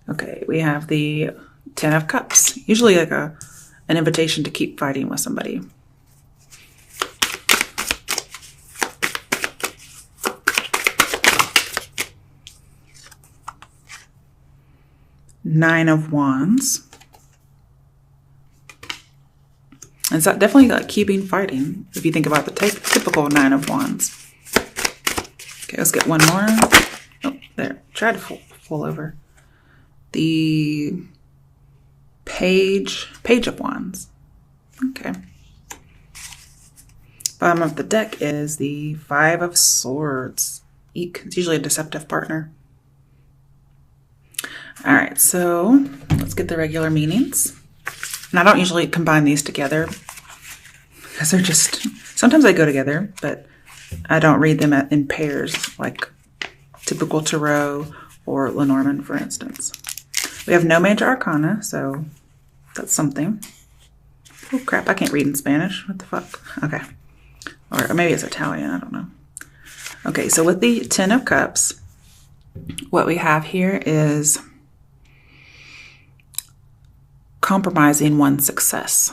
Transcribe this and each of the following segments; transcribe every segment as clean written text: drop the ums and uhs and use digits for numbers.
Okay, we have the Ten of Cups. Usually like an invitation to keep fighting with somebody. Nine of Wands. And it's definitely like keeping fighting, if you think about the typical Nine of Wands. Okay, let's get one more. Oh, there. Try to fall over. The Page of Wands. Okay. Bottom of the deck is the Five of Swords. Eek. It's usually a deceptive partner. All right, so let's get the regular meanings. And I don't usually combine these together because they're just, sometimes they go together, but I don't read them in pairs like typical Tarot or Lenormand, for instance. We have no major arcana, so that's something. Oh crap, I can't read in Spanish. What the fuck? Okay. Or maybe it's Italian, I don't know. Okay, so with the Ten of Cups, what we have here is compromising one's success.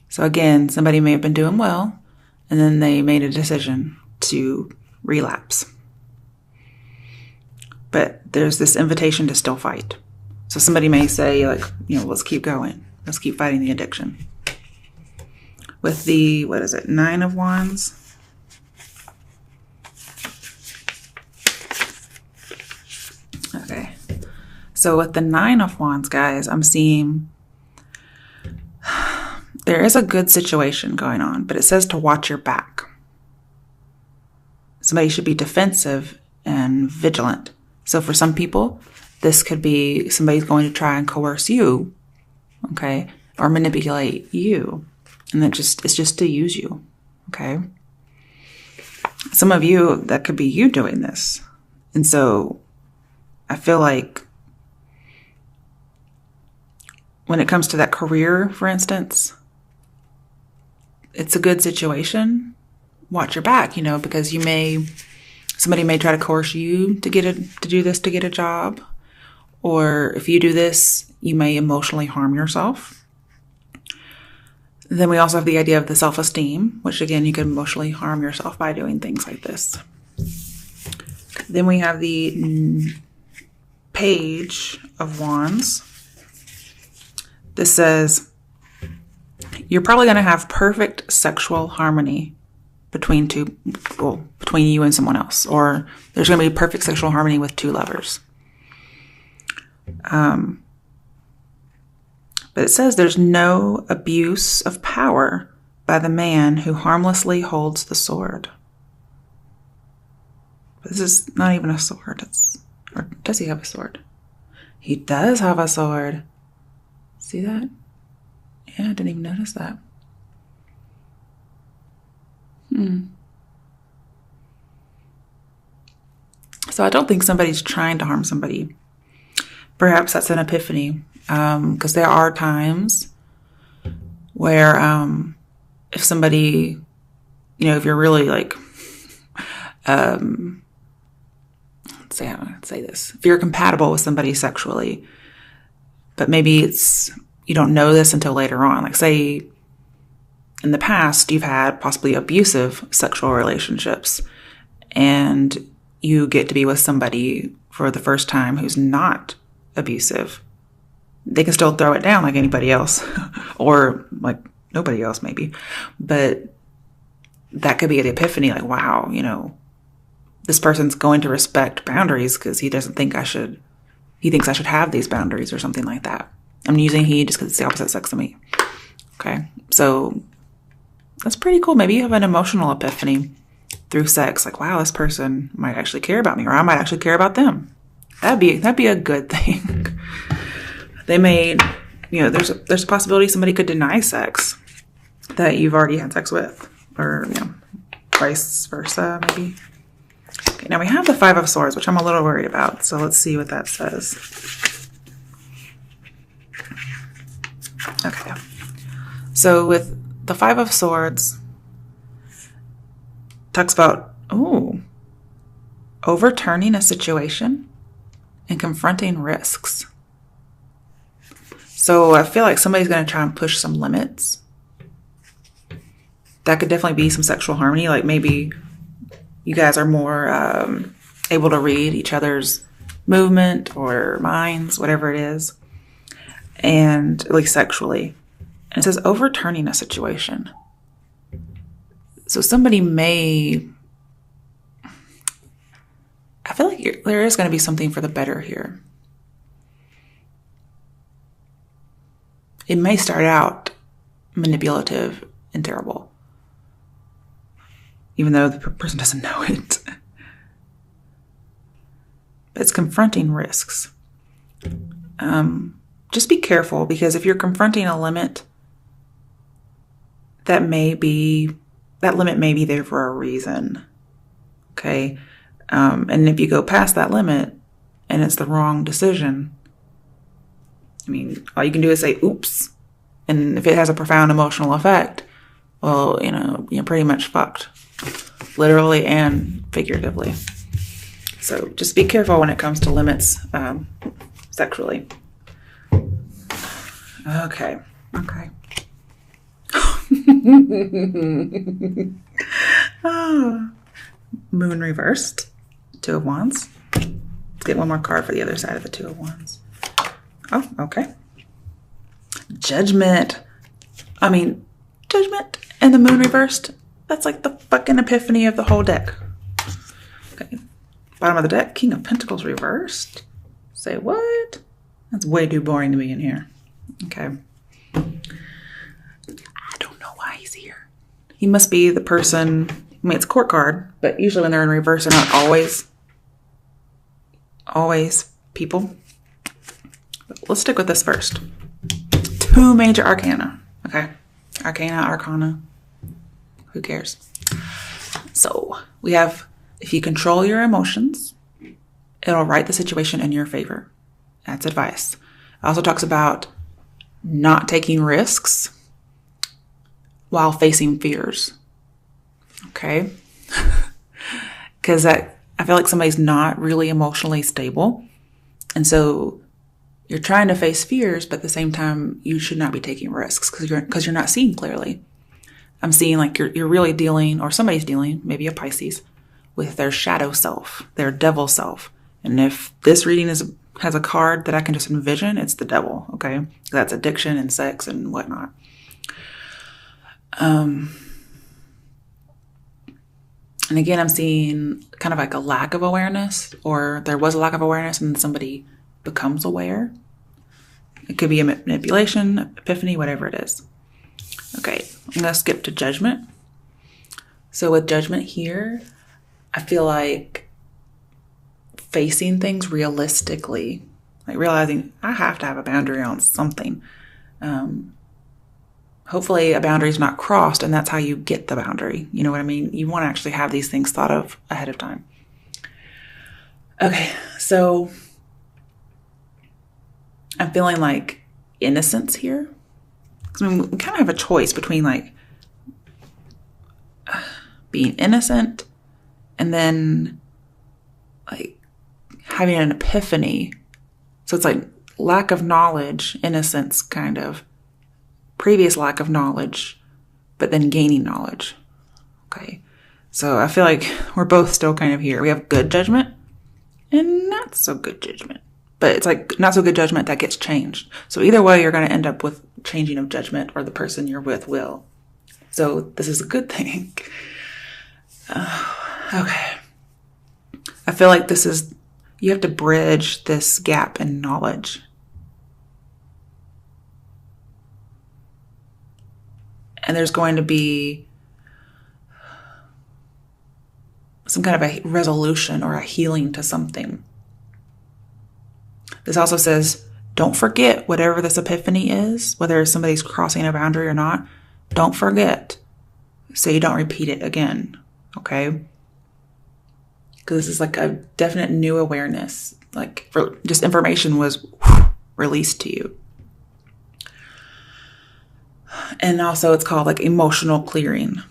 So again, somebody may have been doing well, and then they made a decision to relapse. But there's this invitation to still fight. So somebody may say, like, you know, let's keep going. Let's keep fighting the addiction. With the, what is it, Nine of Wands. Okay. So with the Nine of Wands, guys, I'm seeing there is a good situation going on, but it says to watch your back. Somebody should be defensive and vigilant. So for some people, this could be somebody's going to try and coerce you, okay, or manipulate you. And it's just to use you, okay? Some of you, that could be you doing this. And so I feel like when it comes to that career, for instance, it's a good situation. Watch your back, you know, because somebody may try to coerce you to do this to get a job. Or if you do this, you may emotionally harm yourself. Then we also have the idea of the self-esteem, which again, you can emotionally harm yourself by doing things like this. Then we have the Page of Wands. This says, you're probably going to have perfect sexual harmony between you and someone else. Or there's going to be perfect sexual harmony with two lovers. But it says there's no abuse of power by the man who harmlessly holds the sword. This is not even a sword. Or does he have a sword? He does have a sword. See that? Yeah, I didn't even notice that. So I don't think somebody's trying to harm somebody. Perhaps that's an epiphany. Because there are times where if somebody, you know, if you're really like, let's say, how do I say this? If you're compatible with somebody sexually, but maybe you don't know this until later on. Like say in the past, you've had possibly abusive sexual relationships and you get to be with somebody for the first time who's not abusive. They can still throw it down like anybody else or like nobody else maybe. But that could be an epiphany like, wow, you know, this person's going to respect boundaries because he thinks I should have these boundaries or something like that. I'm using he just because it's the opposite sex of me. Okay. So that's pretty cool. Maybe you have an emotional epiphany through sex. Like, wow, this person might actually care about me or I might actually care about them. That'd be a good thing. They may, you know, there's a possibility somebody could deny sex that you've already had sex with, or, you know, vice versa, maybe. Okay, now we have the Five of Swords, which I'm a little worried about. So let's see what that says. Okay. So with the Five of Swords, talks about, overturning a situation. and confronting risks. So I feel like somebody's going to try and push some limits. That could definitely be some sexual harmony. Like maybe you guys are more able to read each other's movement or minds, whatever it is. And at least sexually. And it says overturning a situation. So somebody may... I feel like there is going to be something for the better here. It may start out manipulative and terrible, even though the person doesn't know it. But it's confronting risks. Just be careful, because if you're confronting a limit, that limit may be there for a reason. Okay? And if you go past that limit and it's the wrong decision, I mean, all you can do is say, oops. And if it has a profound emotional effect, well, you're pretty much fucked. Literally and figuratively. So just be careful when it comes to limits sexually. Okay. Moon reversed. Two of Wands. Let's get one more card for the other side of the Two of Wands. Oh, okay. Judgment and the moon reversed. That's like the fucking epiphany of the whole deck. Okay. Bottom of the deck, King of Pentacles reversed. Say what? That's way too boring to be in here. Okay. I don't know why he's here. He must be the person. I mean, it's a court card, but usually when they're in reverse, they're not always people. But let's stick with this first. Two major arcana. Okay. Arcana. Who cares? So we have, if you control your emotions, it'll write the situation in your favor. That's advice. It also talks about not taking risks while facing fears. Okay? Because I feel like somebody's not really emotionally stable. And so you're trying to face fears, but at the same time, you should not be taking risks because you're not seeing clearly. I'm seeing like you're really dealing, or somebody's dealing, maybe a Pisces, with their shadow self, their devil self. And if this reading has a card that I can just envision, it's the devil, okay? That's addiction and sex and whatnot. And again, I'm seeing kind of like a lack of awareness, or there was a lack of awareness and somebody becomes aware. It could be a manipulation, epiphany, whatever it is. Okay, I'm going to skip to Judgment. So with Judgment here, I feel like facing things realistically, like realizing I have to have a boundary on something. Hopefully a boundary is not crossed, and that's how you get the boundary. You know what I mean? You want to actually have these things thought of ahead of time. Okay, so I'm feeling like innocence here. Because we kind of have a choice between like being innocent and then like having an epiphany. So it's like lack of knowledge, innocence kind of, previous lack of knowledge, but then gaining knowledge. Okay. So I feel like we're both still kind of here. We have good judgment and not so good judgment. But it's like not so good judgment that gets changed. So either way, you're going to end up with changing of judgment, or the person you're with will. So this is a good thing. Okay. I feel like you have to bridge this gap in knowledge. And there's going to be some kind of a resolution or a healing to something. This also says, don't forget whatever this epiphany is, whether somebody's crossing a boundary or not, don't forget. So you don't repeat it again, okay? Because this is like a definite new awareness, like just information was released to you. And also it's called like emotional clearing.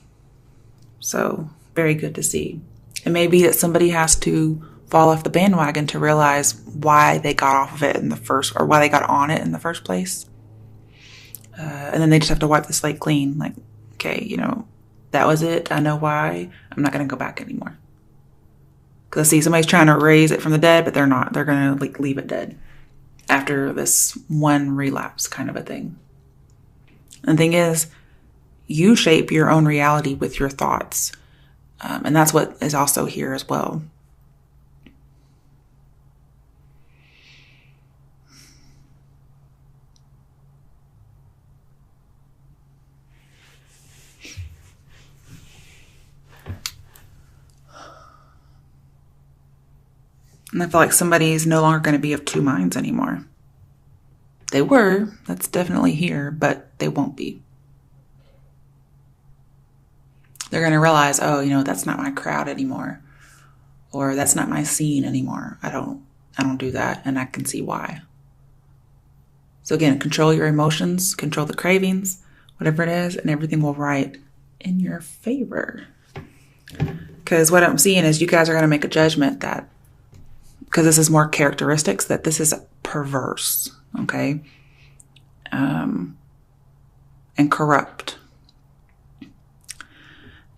So very good to see. It may be that somebody has to fall off the bandwagon to realize why they got off of it in the first, or why they got on it in the first place. And then they just have to wipe the slate clean. Like, okay, that was it. I know why. I'm not going to go back anymore. Because I see somebody's trying to raise it from the dead, but they're not. They're going to leave it dead after this one relapse kind of a thing. And the thing is, you shape your own reality with your thoughts. And that's what is also here as well. And I feel like somebody's no longer going to be of two minds anymore. They were, that's definitely here, but they won't be. They're going to realize, oh, that's not my crowd anymore. Or that's not my scene anymore. I don't do that, and I can see why. So again, control your emotions, control the cravings, whatever it is, and everything will write in your favor. Because what I'm seeing is you guys are going to make a judgment that, because this is more characteristics, that this is perverse, okay? And corrupt.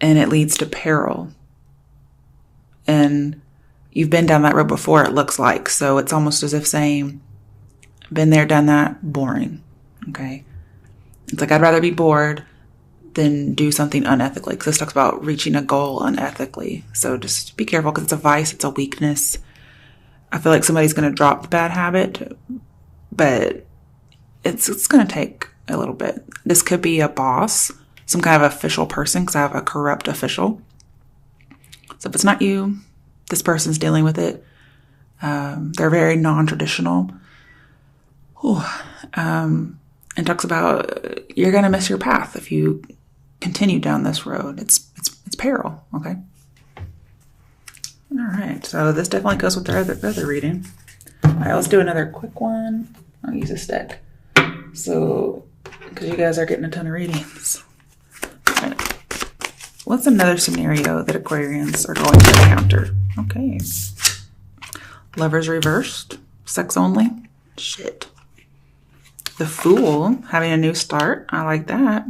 And it leads to peril. And you've been down that road before, it looks like. So it's almost as if saying, been there, done that, boring, okay? It's like, I'd rather be bored than do something unethically. Because this talks about reaching a goal unethically. So just be careful, because it's a vice, it's a weakness. I feel like somebody's going to drop the bad habit, but it's going to take a little bit. This could be a boss, some kind of official person, because I have a corrupt official. So if it's not you, this person's dealing with it. They're very non-traditional. And talks about you're going to miss your path if you continue down this road. It's peril, okay? All right, so this definitely goes with the other reading. All right, let's do another quick one. I'll use a stick. So, because you guys are getting a ton of readings. All right. What's another scenario that Aquarians are going to encounter? Okay. Lovers reversed. Sex only. Shit. The Fool, having a new start. I like that.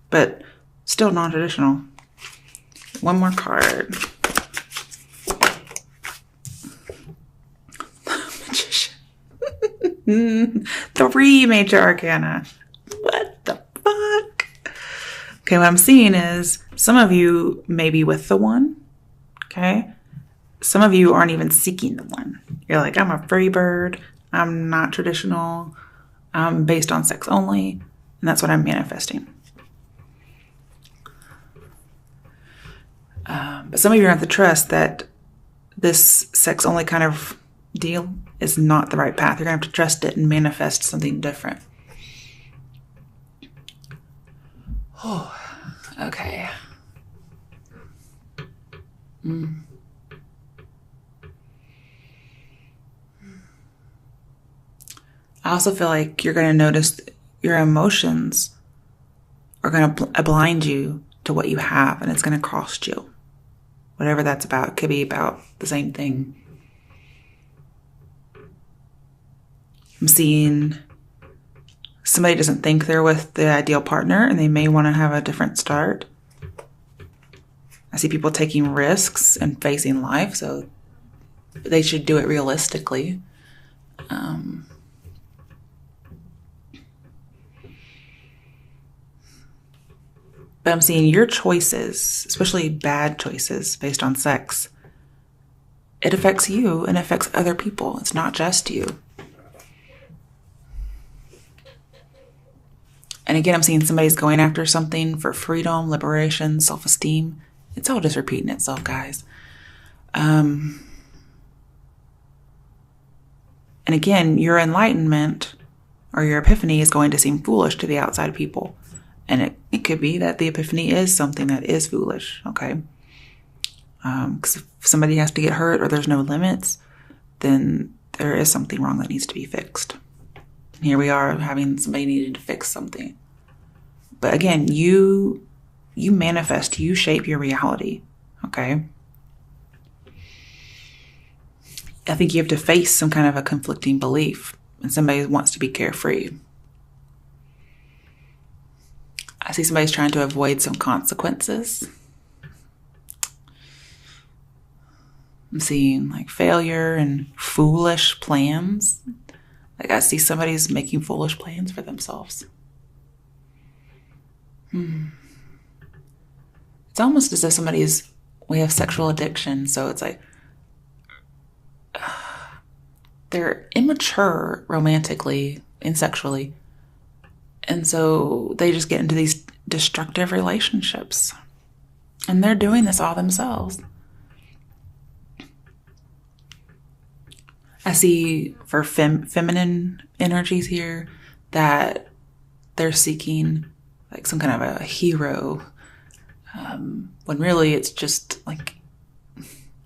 But still non-traditional. One more card. Magician. 3 major arcana. What the fuck? Okay, what I'm seeing is some of you may be with the one. Okay? Some of you aren't even seeking the one. You're like, I'm a free bird. I'm not traditional. I'm based on sex only. And that's what I'm manifesting. But some of you have to trust that this sex only kind of deal is not the right path. You're going to have to trust it and manifest something different. Oh, okay. I also feel like you're going to notice your emotions are going to blind you to what you have, and it's going to cost you. Whatever that's about. It could be about the same thing. I'm seeing somebody doesn't think they're with the ideal partner, and they may want to have a different start. I see people taking risks and facing life, so they should do it realistically. But I'm seeing your choices, especially bad choices based on sex, it affects you and affects other people. It's not just you. And again, I'm seeing somebody's going after something for freedom, liberation, self-esteem. It's all just repeating itself, guys. And again, your enlightenment or your epiphany is going to seem foolish to the outside people. And it could be that the epiphany is something that is foolish, okay? Because if somebody has to get hurt or there's no limits, then there is something wrong that needs to be fixed. And here we are having somebody needed to fix something. But again, you manifest, you shape your reality, okay? I think you have to face some kind of a conflicting belief, and somebody wants to be carefree. I see somebody's trying to avoid some consequences. I'm seeing like failure and foolish plans. Like I see somebody's making foolish plans for themselves. It's almost as if we have sexual addiction. So it's like, they're immature romantically and sexually. And so they just get into these destructive relationships. And they're doing this all themselves. I see for feminine energies here that they're seeking like some kind of a hero, when really it's just like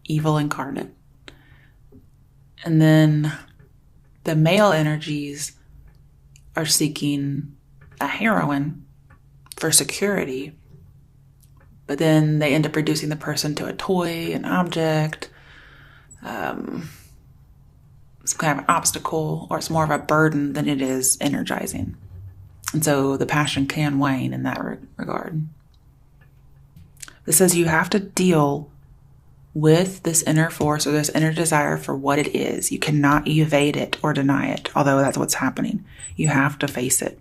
evil incarnate. And then the male energies are seeking a heroine for security, but then they end up reducing the person to a toy, an object, some kind of an obstacle, or it's more of a burden than it is energizing. And so the passion can wane in that regard. It says you have to deal with this inner force or this inner desire for what it is. You cannot evade it or deny it, although that's what's happening. You have to face it.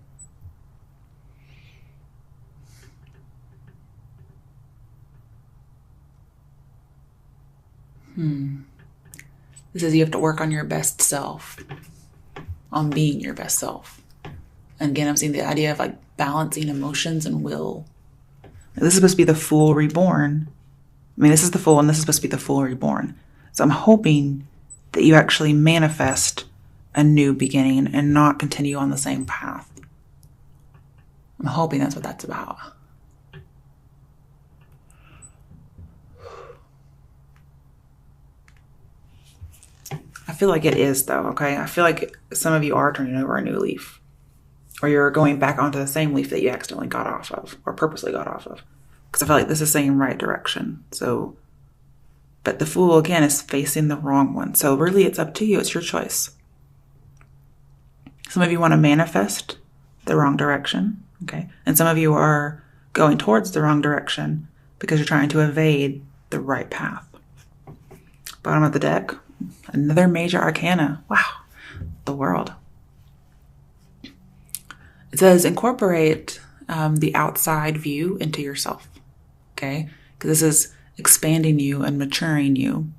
It says you have to work on your best self, on being your best self. And again, I'm seeing the idea of like balancing emotions and will. This is supposed to be the Fool reborn. I mean, this is the Fool, and this is supposed to be the Fool reborn. So I'm hoping that you actually manifest a new beginning and not continue on the same path. I'm hoping that's what that's about. I feel like it is, though, okay? I feel like some of you are turning over a new leaf. Or you're going back onto the same leaf that you accidentally got off of, or purposely got off of. Because I feel like this is saying right direction. So, but the Fool, again, is facing the wrong one. So really, it's up to you. It's your choice. Some of you want to manifest the wrong direction, okay? And some of you are going towards the wrong direction because you're trying to evade the right path. Bottom of the deck, another major arcana. Wow, the World. It says incorporate the outside view into yourself, okay? Because this is expanding you and maturing you.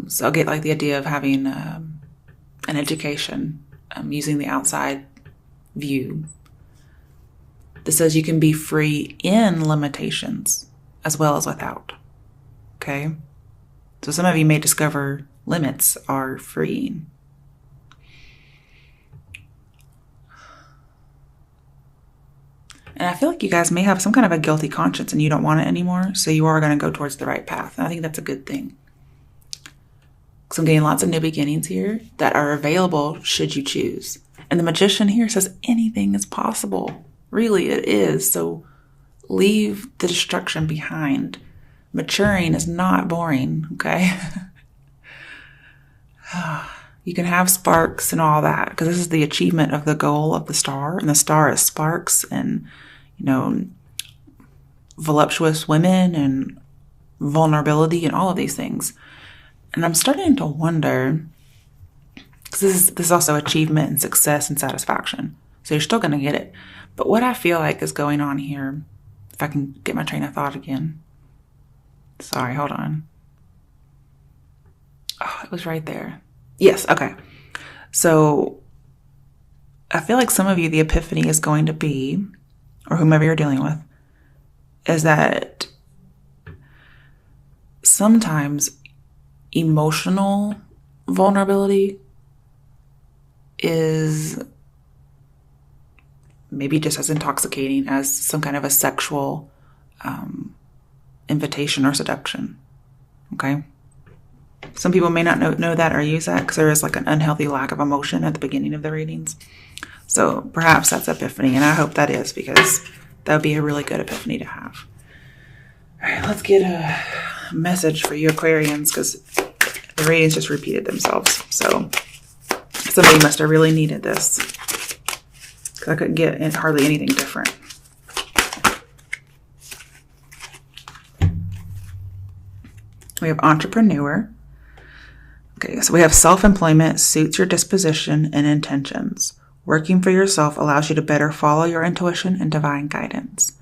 So I'll get like the idea of having an education, using the outside view. This says you can be free in limitations as well as without, okay? So some of you may discover limits are freeing. And I feel like you guys may have some kind of a guilty conscience and you don't want it anymore. So you are going to go towards the right path. And I think that's a good thing. Because I'm getting lots of new beginnings here that are available should you choose. And the Magician here says anything is possible. Really, it is. So leave the destruction behind. Maturing is not boring, okay? You can have sparks and all that, because this is the achievement of the goal of the star. And the star is sparks and, voluptuous women and vulnerability and all of these things. And I'm starting to wonder, because this is also achievement and success and satisfaction. So you're still going to get it. But what I feel like is going on here, if I can get my train of thought again. Sorry, hold on. Oh, it was right there. Yes, okay. So I feel like some of you, the epiphany is going to be, or whomever you're dealing with, is that sometimes emotional vulnerability is maybe just as intoxicating as some kind of a sexual invitation or seduction. Okay? Some people may not know that or use that because there is like an unhealthy lack of emotion at the beginning of the readings. So perhaps that's epiphany, and I hope that is, because that would be a really good epiphany to have. All right, let's get a message for you Aquarians, because The readings just repeated themselves. So somebody must have really needed this, because I couldn't get hardly anything different. We have entrepreneur. Okay, so we have self-employment suits your disposition and intentions. Working for yourself allows you to better follow your intuition and divine guidance.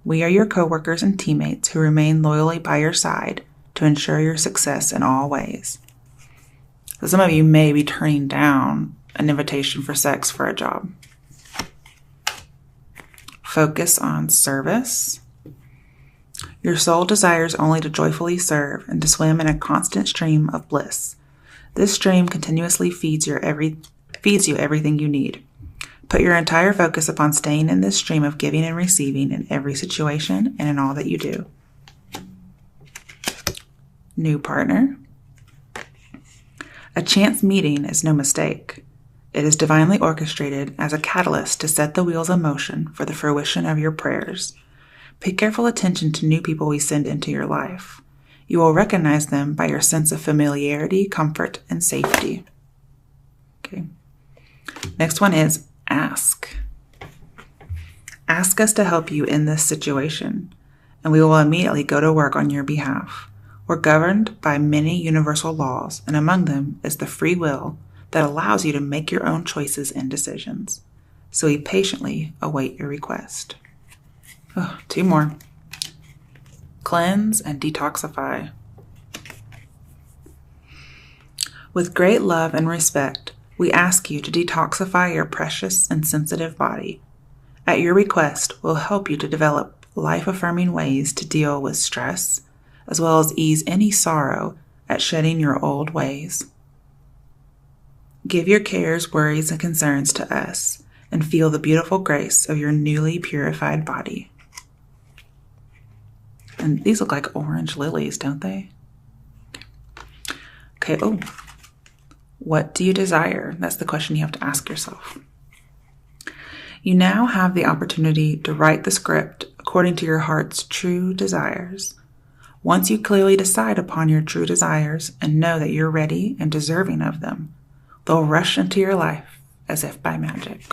We are your coworkers and teammates who remain loyally by your side to ensure your success in all ways. So some of you may be turning down an invitation for sex for a job. Focus on service. Your soul desires only to joyfully serve and to swim in a constant stream of bliss. This stream continuously feeds you everything you need. Put your entire focus upon staying in this stream of giving and receiving in every situation and in all that you do. New partner. A chance meeting is no mistake. It is divinely orchestrated as a catalyst to set the wheels in motion for the fruition of your prayers. Pay careful attention to new people we send into your life. You will recognize them by your sense of familiarity, comfort, and safety. Okay. Next one is ask. Ask us to help you in this situation, and we will immediately go to work on your behalf. We're governed by many universal laws, and among them is the free will that allows you to make your own choices and decisions. So we patiently await your request. Oh, 2 more. Cleanse and detoxify. With great love and respect, we ask you to detoxify your precious and sensitive body. At your request, we'll help you to develop life-affirming ways to deal with stress, as well as ease any sorrow at shedding your old ways. Give your cares, worries, and concerns to us, and feel the beautiful grace of your newly purified body. And these look like orange lilies, don't they? Okay, oh. What do you desire? That's the question you have to ask yourself. You now have the opportunity to write the script according to your heart's true desires. Once you clearly decide upon your true desires and know that you're ready and deserving of them, they'll rush into your life as if by magic.